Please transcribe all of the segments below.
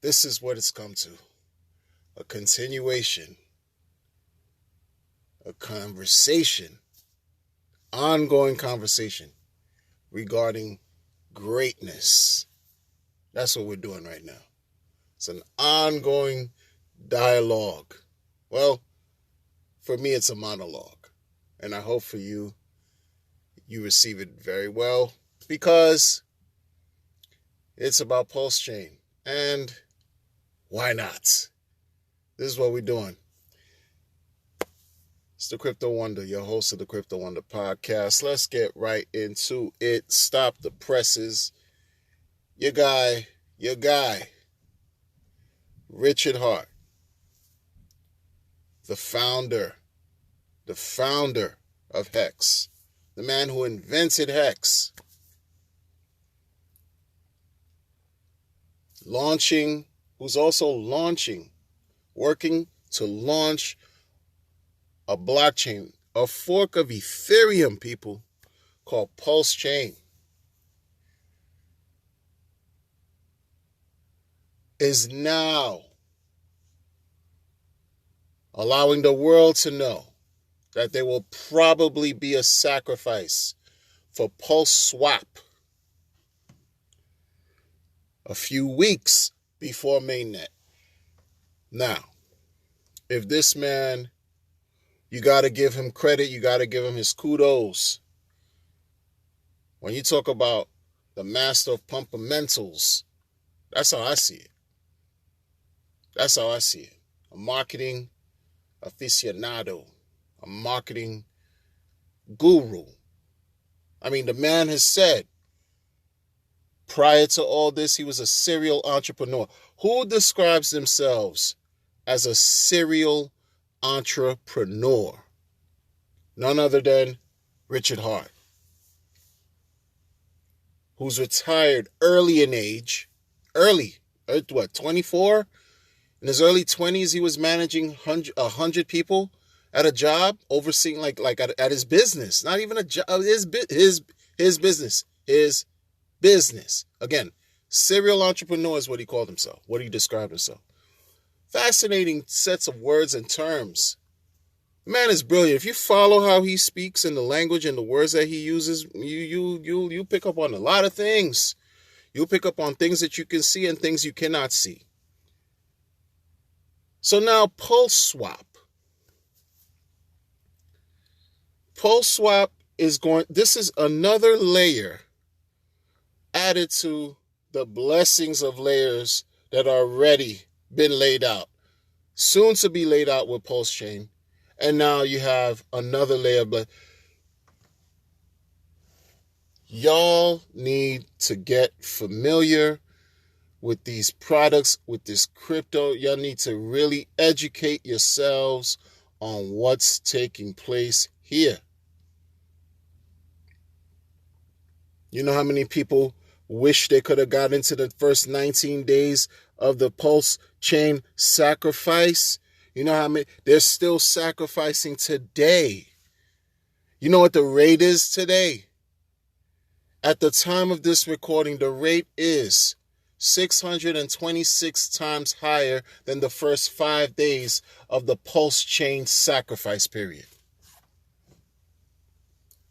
This is what it's come to. A continuation, a conversation, ongoing conversation regarding greatness. That's what we're doing right now. It's an ongoing dialogue. Well, for me, it's a monologue. And I hope for you, you receive it very well because it's about PulseChain. And why not? This is what we're doing. It's the Crypto Wonder, your host of the Crypto Wonder podcast. Let's get right into it. Stop the presses. Your guy, Richard Hart, the founder of Hex, the man who invented Hex, who's also working to launch a blockchain, a fork of Ethereum, people, called PulseChain, is now allowing the world to know that there will probably be a sacrifice for PulseSwap a few weeks before mainnet. Now, if this man, you got to give him credit, you got to give him his kudos. When you talk about the master of fundamentals, that's how I see it. That's how I see it. A marketing aficionado, a marketing guru. I mean, the man has said, prior to all this, he was a serial entrepreneur. Who describes themselves as a serial entrepreneur? None other than Richard Hart, who's retired early in age. 24? In his early 20s, he was managing 100 people at a job, overseeing like at his business. Not even a job, his business. Again, serial entrepreneur is what he called himself, what he described himself. Fascinating sets of words and terms. The man is brilliant. If you follow how he speaks and the language and the words that he uses, you pick up on a lot of things. You'll pick up on things that you can see and things you cannot see. So now PulseSwap. PulseSwap this is another layer added to the blessings of layers that are already been laid out, soon to be laid out with PulseChain. And now you have another layer of y'all need to get familiar with these products, with this crypto. Y'all need to really educate yourselves on what's taking place here. You know how many people wish they could have got into the first 19 days of the PulseChain sacrifice? You know how many? They're still sacrificing today. You know what the rate is today? At the time of this recording, the rate is 626 times higher than the first 5 days of the PulseChain sacrifice period.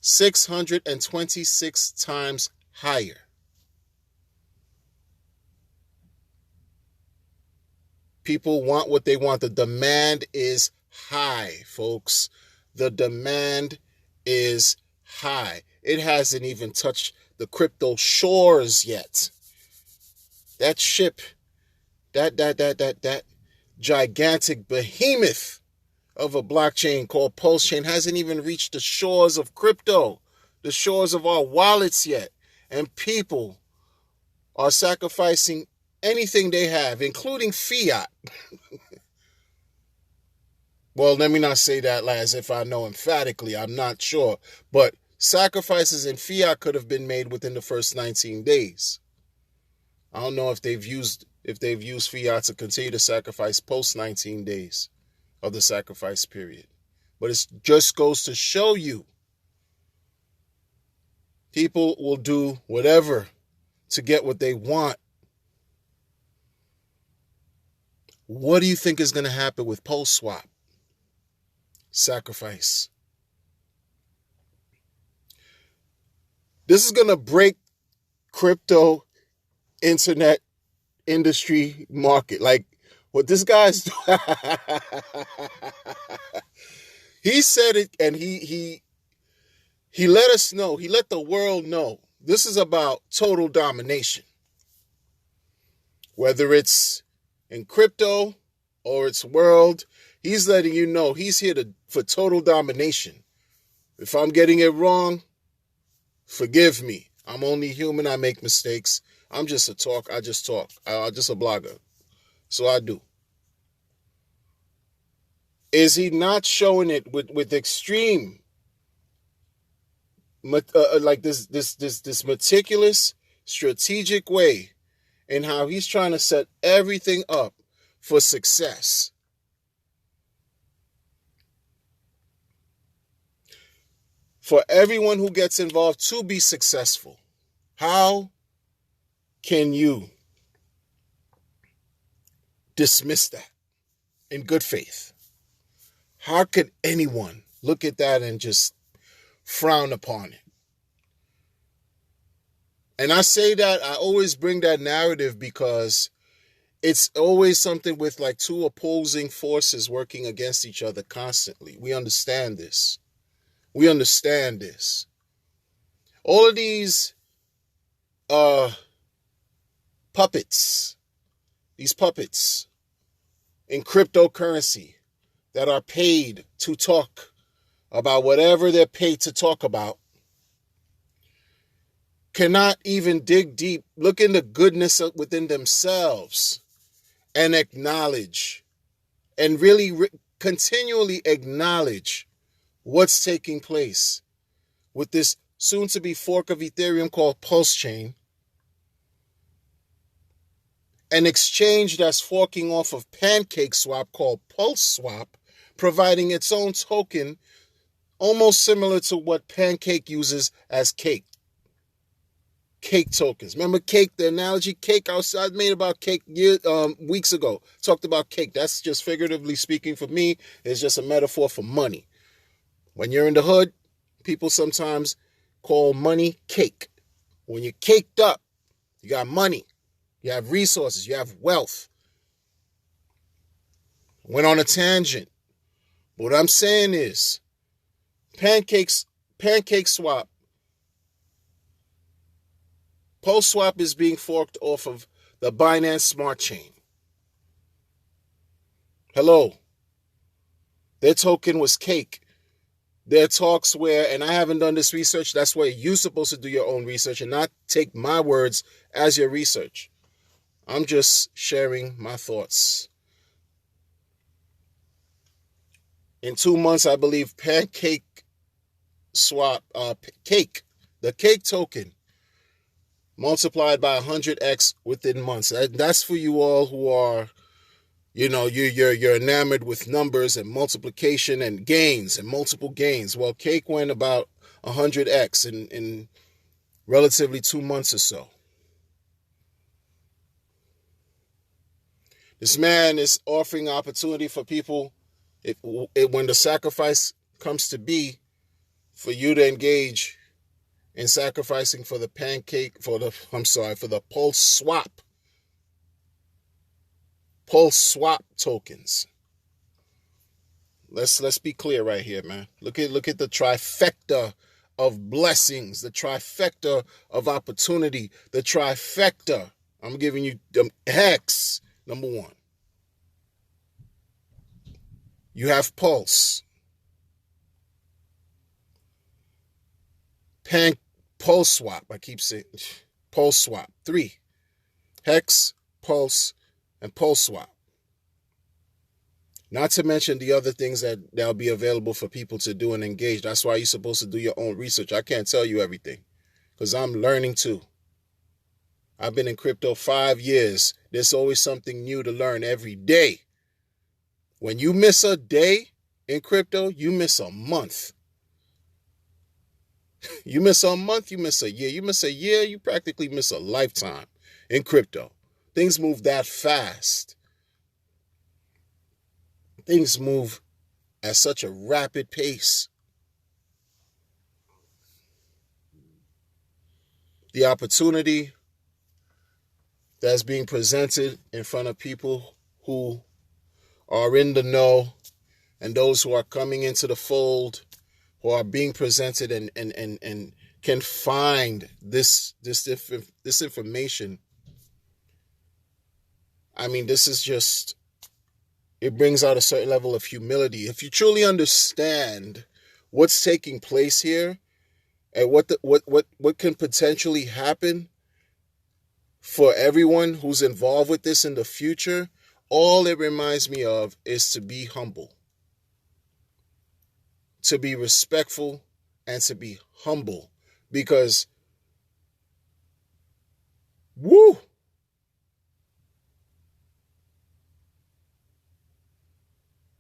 626 times higher. People want what they want. The demand is high, folks. The demand is high. It hasn't even touched the crypto shores yet. That ship, that gigantic behemoth of a blockchain called PulseChain hasn't even reached the shores of crypto, the shores of our wallets yet. And people are sacrificing anything they have, including fiat. Well, let me not say that as if I know emphatically. I'm not sure. But sacrifices in fiat could have been made within the first 19 days. I don't know if they've used fiat to continue to sacrifice post 19 days of the sacrifice period. But it just goes to show you, people will do whatever to get what they want. What do you think is going to happen with PulseSwap? Sacrifice. This is going to break crypto internet industry market. Like what this guy's doing. He said it, and he let us know. He let the world know. This is about total domination. Whether it's in crypto or it's world, he's letting you know he's here for total domination. If I'm getting it wrong, forgive me. I'm only human. I make mistakes. I'm just a talk. I just talk. I'm just a blogger. So I do. Is he not showing it with extreme, like this meticulous, strategic way in how he's trying to set everything up for success? For everyone who gets involved to be successful. How can you dismiss that in good faith? How could anyone look at that and just frown upon it? And I say that, I always bring that narrative because it's always something with like two opposing forces working against each other constantly. We understand this. We understand this. All of these puppets in cryptocurrency that are paid to talk about whatever they're paid to talk about cannot even dig deep, look in the goodness within themselves and acknowledge and really continually acknowledge what's taking place with this soon-to-be fork of Ethereum called PulseChain, an exchange that's forking off of PancakeSwap called PulseSwap, providing its own token almost similar to what Pancake uses as cake. Cake tokens. Remember cake, the analogy cake? I made about cake weeks ago. Talked about cake. That's just figuratively speaking for me. It's just a metaphor for money. When you're in the hood, people sometimes call money cake. When you're caked up, you got money. You have resources. You have wealth. Went on a tangent. What I'm saying is, PancakeSwap, PulseSwap is being forked off of the Binance Smart Chain. Hello. Their token was cake. There are talks where, and I haven't done this research, that's why you're supposed to do your own research and not take my words as your research. I'm just sharing my thoughts. In 2 months, I believe PancakeSwap, the cake token, multiplied by 100x within months. That's for you all who are, you're enamored with numbers and multiplication and gains and multiple gains. Well, cake went about 100x in relatively 2 months or so. This man is offering opportunity for people, when the sacrifice comes to be, for you to engage in sacrificing for the PulseSwap tokens. Let's be clear right here, man. Look at the trifecta of blessings, the trifecta of opportunity, the trifecta. I'm giving you the hex. Number one, you have Pulse. PulseSwap. I keep saying PulseSwap. 3. Hex, Pulse, and PulseSwap. Not to mention the other things that'll be available for people to do and engage. That's why you're supposed to do your own research. I can't tell you everything because I'm learning too. I've been in crypto 5 years. There's always something new to learn every day. When you miss a day in crypto, you miss a month. You miss a month, you miss a year. You miss a year, you practically miss a lifetime in crypto. Things move that fast. Things move at such a rapid pace. The opportunity that's being presented in front of people who are in the know and those who are coming into the fold, who are being presented and can find this information. I mean, this is just, it brings out a certain level of humility. If you truly understand what's taking place here and what can potentially happen for everyone who's involved with this in the future, all it reminds me of is to be humble, to be respectful, and to be humble. Because, woo,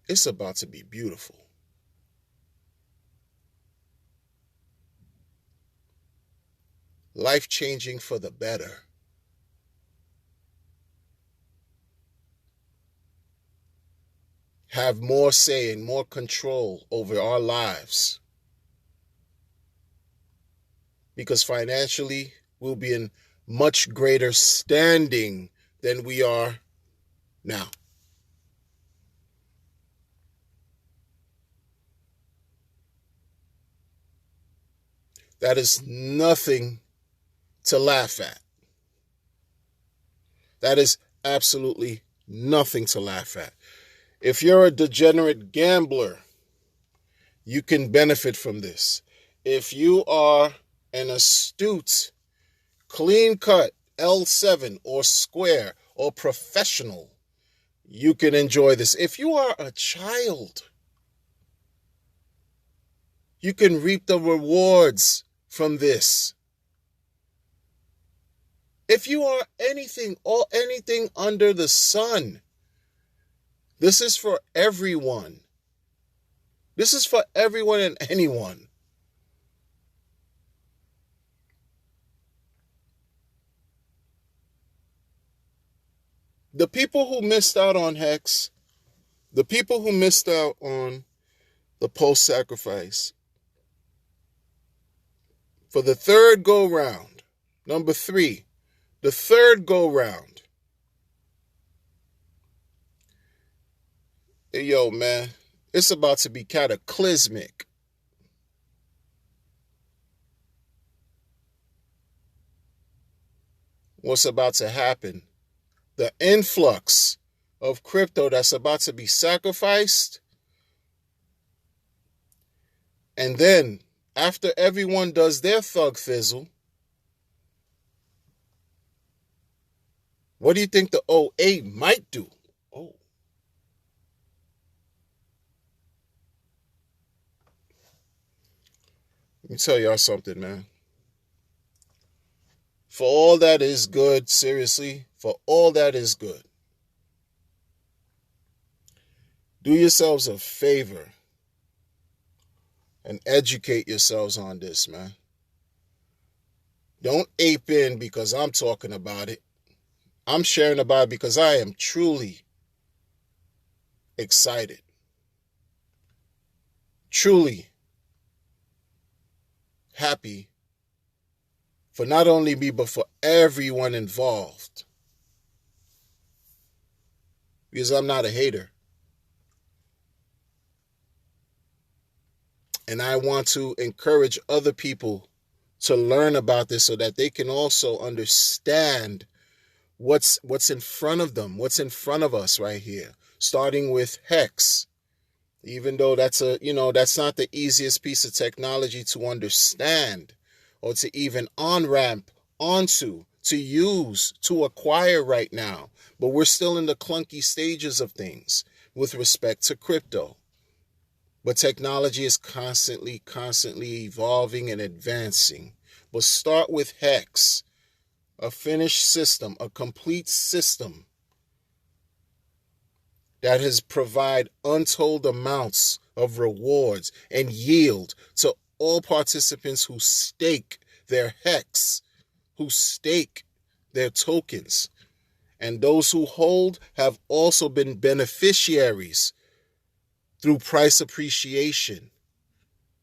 it's about to be beautiful. Life-changing for the better. Have more say and more control over our lives. Because financially, we'll be in much greater standing than we are now. That is nothing to laugh at. That is absolutely nothing to laugh at. If you're a degenerate gambler, you can benefit from this. If you are an astute, clean-cut L7 or square or professional, you can enjoy this. If you are a child, you can reap the rewards from this. If you are anything under the sun, this is for everyone. This is for everyone and anyone. The people who missed out on Hex, the people who missed out on the Pulse sacrifice, for the third go-round, number 3, the third go-round. Hey, yo, man, it's about to be cataclysmic. What's about to happen? The influx of crypto that's about to be sacrificed. And then, after everyone does their thug fizzle, what do you think the OA might do? Oh. Let me tell y'all something, man. For all that is good, seriously, for all that is good, do yourselves a favor and educate yourselves on this, man. Don't ape in because I'm talking about it. I'm sharing about it because I am truly excited. Truly happy for not only me, but for everyone involved. Because I'm not a hater. And I want to encourage other people to learn about this so that they can also understand what's in front of them, what's in front of us right here, starting with Hex. Even though that's not the easiest piece of technology to understand or to even on-ramp onto, to use, to acquire right now. But we're still in the clunky stages of things with respect to crypto. But technology is constantly evolving and advancing. But start with Hex, a finished system, a complete system that has provided untold amounts of rewards and yield to all participants who stake their Hex, who stake their tokens. And those who hold have also been beneficiaries through price appreciation.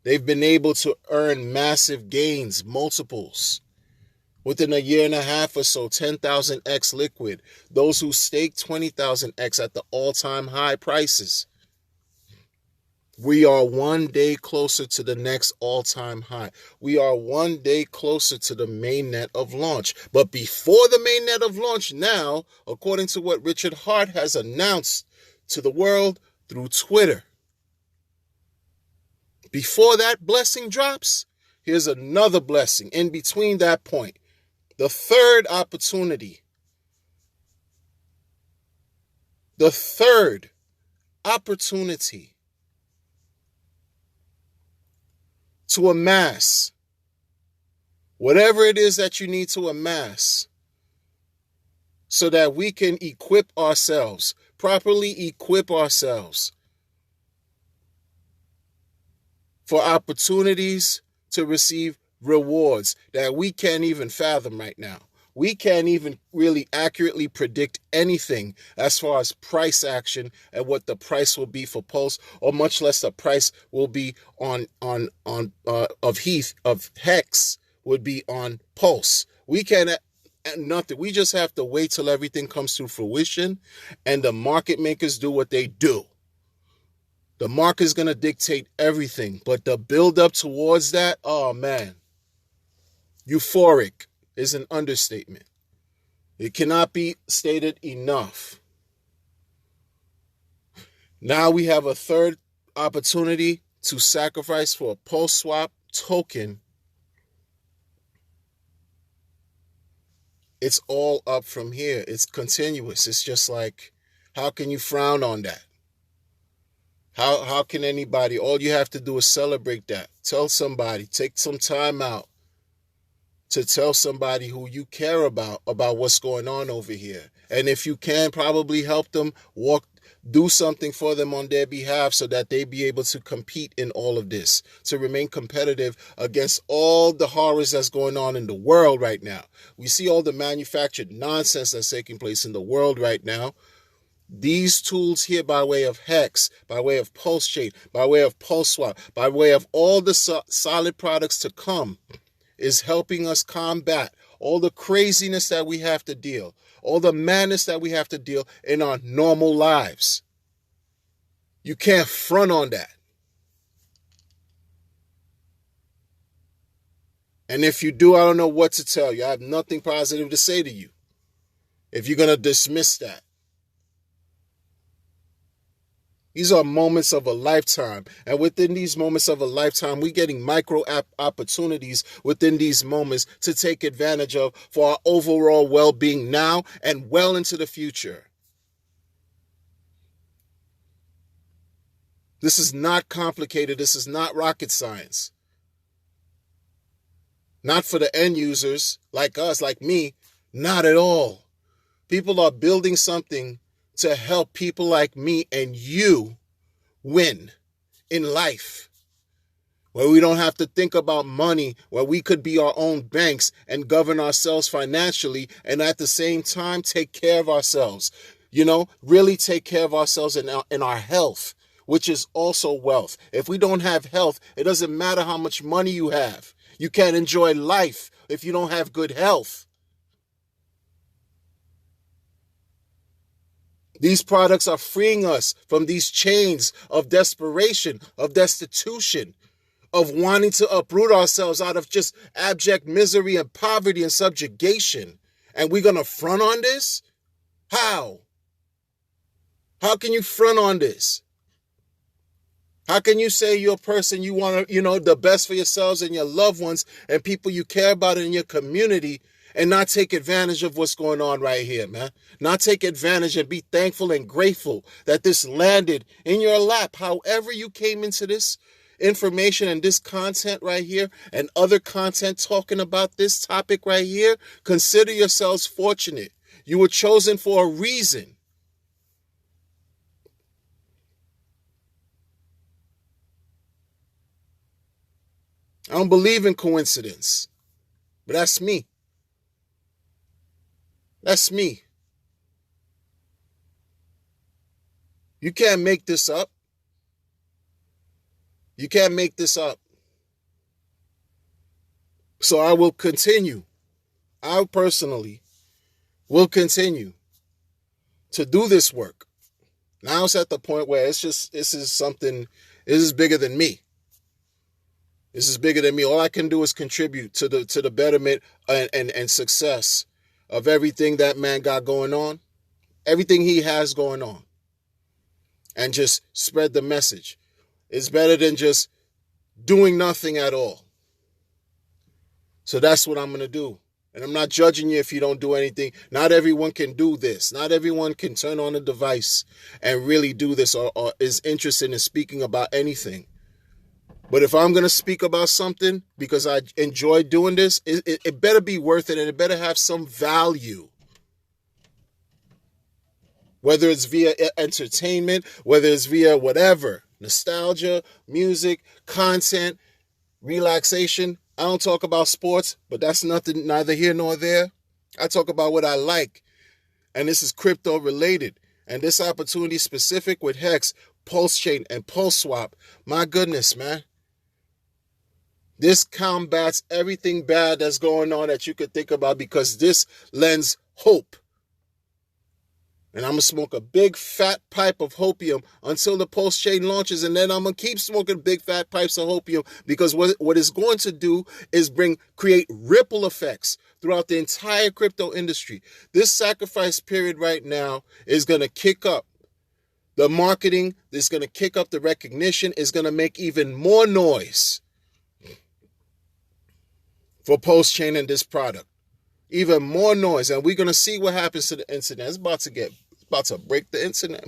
They've been able to earn massive gains, multiples. Within a year and a half or so, 10,000x liquid. Those who stake 20,000x at the all-time high prices. We are one day closer to the next all-time high. We are one day closer to the mainnet of launch. But before the mainnet of launch now, according to what Richard Hart has announced to the world through Twitter, before that blessing drops, here's another blessing in between that point. The third opportunity. The third opportunity to amass whatever it is that you need to amass so that we can equip ourselves, properly equip ourselves for opportunities to receive rewards that we can't even fathom right now. We can't even really accurately predict anything as far as price action and what the price will be for Pulse, or much less the price will be of Hex would be on Pulse. We can't nothing. We just have to wait till everything comes to fruition and the market makers do what they do. The market is going to dictate everything, but the build up towards that, oh man, euphoric is an understatement. It cannot be stated enough. Now we have a third opportunity to sacrifice for a PulseSwap token. It's all up from here. It's continuous. It's just like, how can you frown on that? How can anybody? All you have to do is celebrate that. Tell somebody, take some time out to tell somebody who you care about what's going on over here. And if you can, probably help them do something for them on their behalf so that they be able to compete in all of this, to remain competitive against all the horrors that's going on in the world right now. We see all the manufactured nonsense that's taking place in the world right now. These tools here, by way of Hex, by way of PulseChain, by way of PulseSwap, by way of all the solid products to come, is helping us combat all the craziness that we have to deal, all the madness that we have to deal in our normal lives. You can't front on that. And if you do, I don't know what to tell you. I have nothing positive to say to you if you're going to dismiss that. These are moments of a lifetime. And within these moments of a lifetime, we're getting micro opportunities within these moments to take advantage of for our overall well-being now and well into the future. This is not complicated. This is not rocket science. Not for the end users like us, like me, not at all. People are building something to help people like me and you win in life, where we don't have to think about money, where we could be our own banks and govern ourselves financially and at the same time take care of ourselves, really take care of ourselves in our health, which is also wealth. If we don't have health, it doesn't matter how much money you have. You can't enjoy life if you don't have good health. These products are freeing us from these chains of desperation, of destitution, of wanting to uproot ourselves out of just abject misery and poverty and subjugation. And we're going to front on this? How? How can you front on this? How can you say you're a person, you want to, the best for yourselves and your loved ones and people you care about in your community, and not take advantage of what's going on right here, man? Not take advantage and be thankful and grateful that this landed in your lap. However you came into this information and this content right here and other content talking about this topic right here, consider yourselves fortunate. You were chosen for a reason. I don't believe in coincidence, but that's me. That's me. You can't make this up. You can't make this up. So I will continue. I personally will continue to do this work. Now it's at the point where this is bigger than me. This is bigger than me. All I can do is contribute to the betterment and success of everything that man got going on, everything he has going on, and just spread the message. It's better than just doing nothing at all. So that's what I'm going to do. And I'm not judging you if you don't do anything. Not everyone can do this. Not everyone can turn on a device and really do this or is interested in speaking about anything. But if I'm going to speak about something because I enjoy doing this, it better be worth it, and it better have some value. Whether it's via entertainment, whether it's via whatever, nostalgia, music, content, relaxation. I don't talk about sports, but that's neither here nor there. I talk about what I like, and this is crypto related. And this opportunity specific with Hex, PulseChain, and PulseSwap, my goodness, man. This combats everything bad that's going on that you could think about, because this lends hope. And I'm going to smoke a big fat pipe of hopium until the PulseChain launches. And then I'm going to keep smoking big fat pipes of hopium, because what it's going to do is create ripple effects throughout the entire crypto industry. This sacrifice period right now is going to kick up the marketing. It's going to kick up the recognition. It's going to make even more noise for PulseChain and this product. Even more noise. And we're going to see what happens to the internet. It's about to break the internet.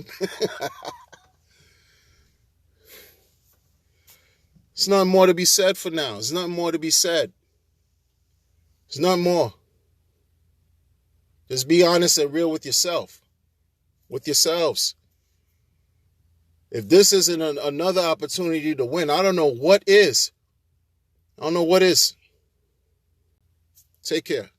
There's nothing more to be said for now. There's nothing more to be said. There's nothing more. Just be honest and real with yourself. With yourselves. If this isn't another opportunity to win, I don't know what is. I don't know what is. Take care.